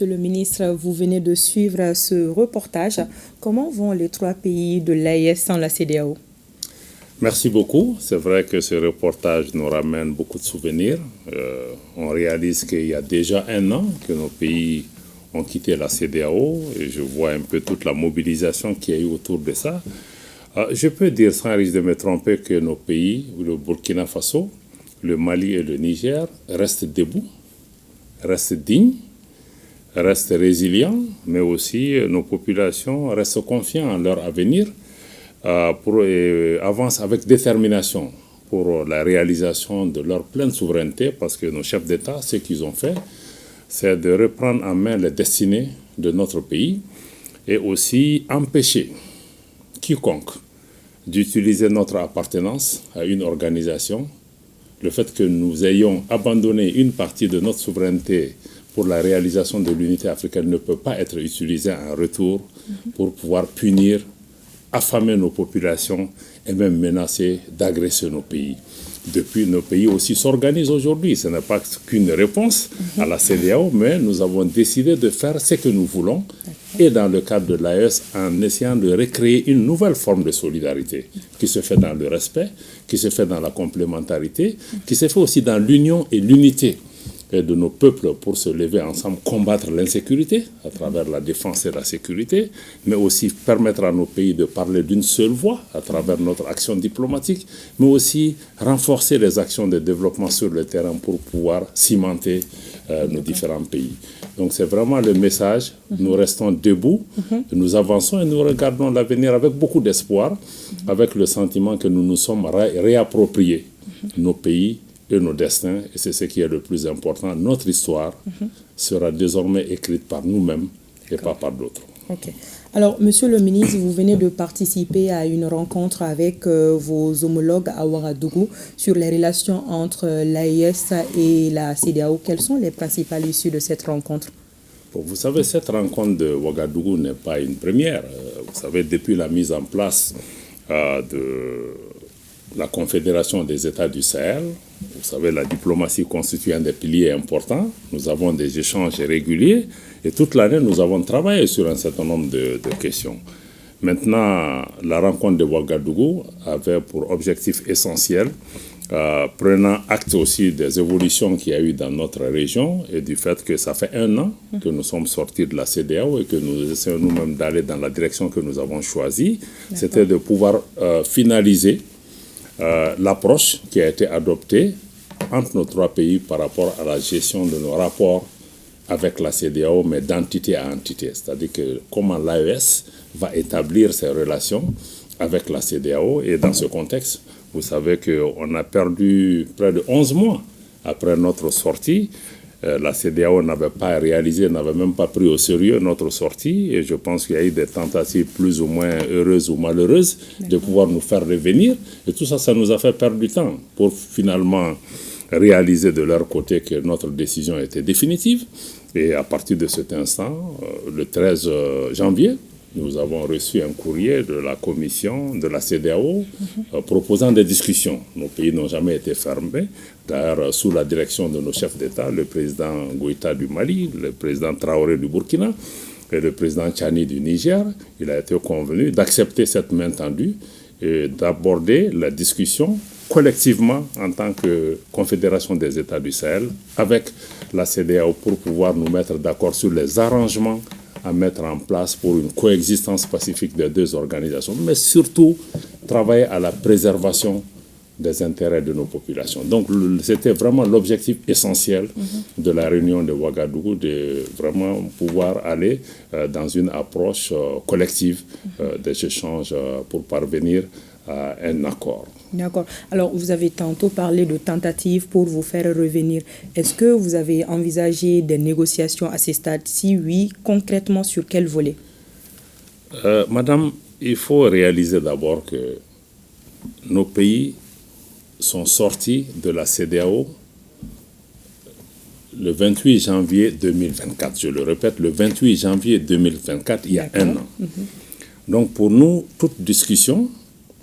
Monsieur le ministre, vous venez de suivre ce reportage. Comment vont les trois pays de l'AES sans la CEDEAO? Merci beaucoup. C'est vrai que ce reportage nous ramène beaucoup de souvenirs. On réalise qu'il y a déjà un an que nos pays ont quitté la CEDEAO et je vois un peu toute la mobilisation qu'il y a eu autour de ça. Je peux dire sans risque de me tromper que nos pays, le Burkina Faso, le Mali et le Niger, restent debout, restent dignes, restent résilients, mais aussi nos populations restent confiantes en leur avenir. Avancent avec détermination pour la réalisation de leur pleine souveraineté, parce que nos chefs d'État, ce qu'ils ont fait, c'est de reprendre en main les destinées de notre pays et aussi empêcher quiconque d'utiliser notre appartenance à une organisation. Le fait que nous ayons abandonné une partie de notre souveraineté pour la réalisation de l'unité africaine ne peut pas être utilisé en retour pour pouvoir punir, affamer nos populations et même menacer d'agresser nos pays. Depuis, nos pays aussi s'organisent aujourd'hui. Ce n'est pas qu'une réponse à la CEDEAO, mais nous avons décidé de faire ce que nous voulons et dans le cadre de l'AES en essayant de recréer une nouvelle forme de solidarité qui se fait dans le respect, qui se fait dans la complémentarité, qui se fait aussi dans l'union et l'unité de nos peuples pour se lever ensemble, combattre l'insécurité à travers la défense et la sécurité, mais aussi permettre à nos pays de parler d'une seule voix à travers notre action diplomatique, mais aussi renforcer les actions de développement sur le terrain pour pouvoir cimenter nos différents pays. Donc c'est vraiment le message. Nous restons debout, nous avançons et nous regardons l'avenir avec beaucoup d'espoir, avec le sentiment que nous nous sommes réappropriés nos pays et nos destins, et c'est ce qui est le plus important. Notre histoire sera désormais écrite par nous-mêmes et pas par d'autres. Ok. Alors, Monsieur le ministre, vous venez de participer à une rencontre avec vos homologues à Ouagadougou sur les relations entre l'AES et la CEDEAO. Quelles sont les principales issues de cette rencontre? Bon, vous savez, cette rencontre de Ouagadougou n'est pas une première. Vous savez, depuis la mise en place de la Confédération des États du Sahel, vous savez, la diplomatie constitue un des piliers importants. Nous avons des échanges réguliers et toute l'année, nous avons travaillé sur un certain nombre de questions. Maintenant, la rencontre de Ouagadougou avait pour objectif essentiel, prenant acte aussi des évolutions qu'il y a eu dans notre région et du fait que ça fait un an que nous sommes sortis de la CEDEAO et que nous essayons nous-mêmes d'aller dans la direction que nous avons choisie, c'était de pouvoir finaliser l'approche qui a été adoptée entre nos trois pays par rapport à la gestion de nos rapports avec la CEDEAO, mais d'entité à entité. C'est-à-dire que comment l'AES va établir ses relations avec la CEDEAO. Et dans ce contexte, vous savez qu'on a perdu près de 11 mois après notre sortie. La CEDEAO n'avait pas réalisé, n'avait même pas pris au sérieux notre sortie. Et je pense qu'il y a eu des tentatives plus ou moins heureuses ou malheureuses de pouvoir nous faire revenir. Et tout ça, ça nous a fait perdre du temps pour finalement réaliser de leur côté que notre décision était définitive. Et à partir de cet instant, le 13 janvier, nous avons reçu un courrier de la commission de la CEDEAO proposant des discussions. Nos pays n'ont jamais été fermés. D'ailleurs, sous la direction de nos chefs d'État, le président Goïta du Mali, le président Traoré du Burkina et le président Tchani du Niger, il a été convenu d'accepter cette main tendue et d'aborder la discussion collectivement en tant que Confédération des États du Sahel avec la CEDEAO pour pouvoir nous mettre d'accord sur les arrangements à mettre en place pour une coexistence pacifique des deux organisations, mais surtout travailler à la préservation des intérêts de nos populations. Donc c'était vraiment l'objectif essentiel de la réunion de Ouagadougou, de vraiment pouvoir aller dans une approche collective des échanges pour parvenir à un accord. D'accord. Alors, vous avez tantôt parlé de tentatives pour vous faire revenir. Est-ce que vous avez envisagé des négociations à ce stade? Si oui, concrètement, sur quel volet? Madame, il faut réaliser d'abord que nos pays sont sortis de la CEDEAO le 28 janvier 2024. Je le répète, le 28 janvier 2024, il y a un an. Donc, pour nous, toute discussion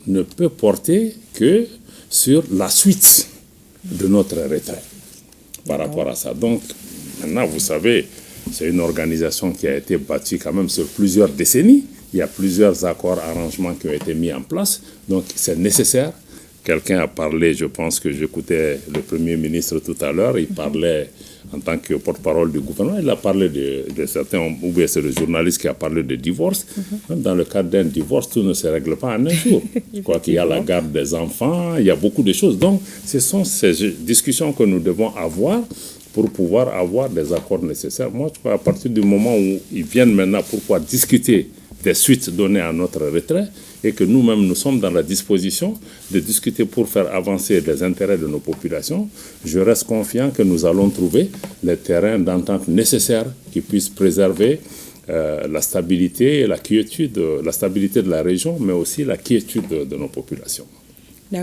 ne peut porter que sur la suite de notre retrait par rapport à ça. Donc, maintenant, vous savez, C'est une organisation qui a été bâtie quand même sur plusieurs décennies. Il y a plusieurs accords, arrangements qui ont été mis en place. Donc c'est nécessaire. Quelqu'un a parlé, je pense que j'écoutais le Premier ministre tout à l'heure, il parlait en tant que porte-parole du gouvernement, il a parlé de certains, ou bien c'est le journaliste qui a parlé de divorce. Même dans le cadre d'un divorce, tout ne se règle pas en un jour. Je crois qu'il y a la garde des enfants, il y a beaucoup de choses. Donc ce sont ces discussions que nous devons avoir pour pouvoir avoir des accords nécessaires. Moi, je crois à partir du moment où ils viennent maintenant pour pouvoir discuter des suites données à notre retrait et que nous-mêmes, nous sommes dans la disposition de discuter pour faire avancer les intérêts de nos populations, je reste confiant que nous allons trouver les terrains d'entente nécessaires qui puissent préserver la stabilité et la quiétude, la stabilité de la région, mais aussi la quiétude de nos populations.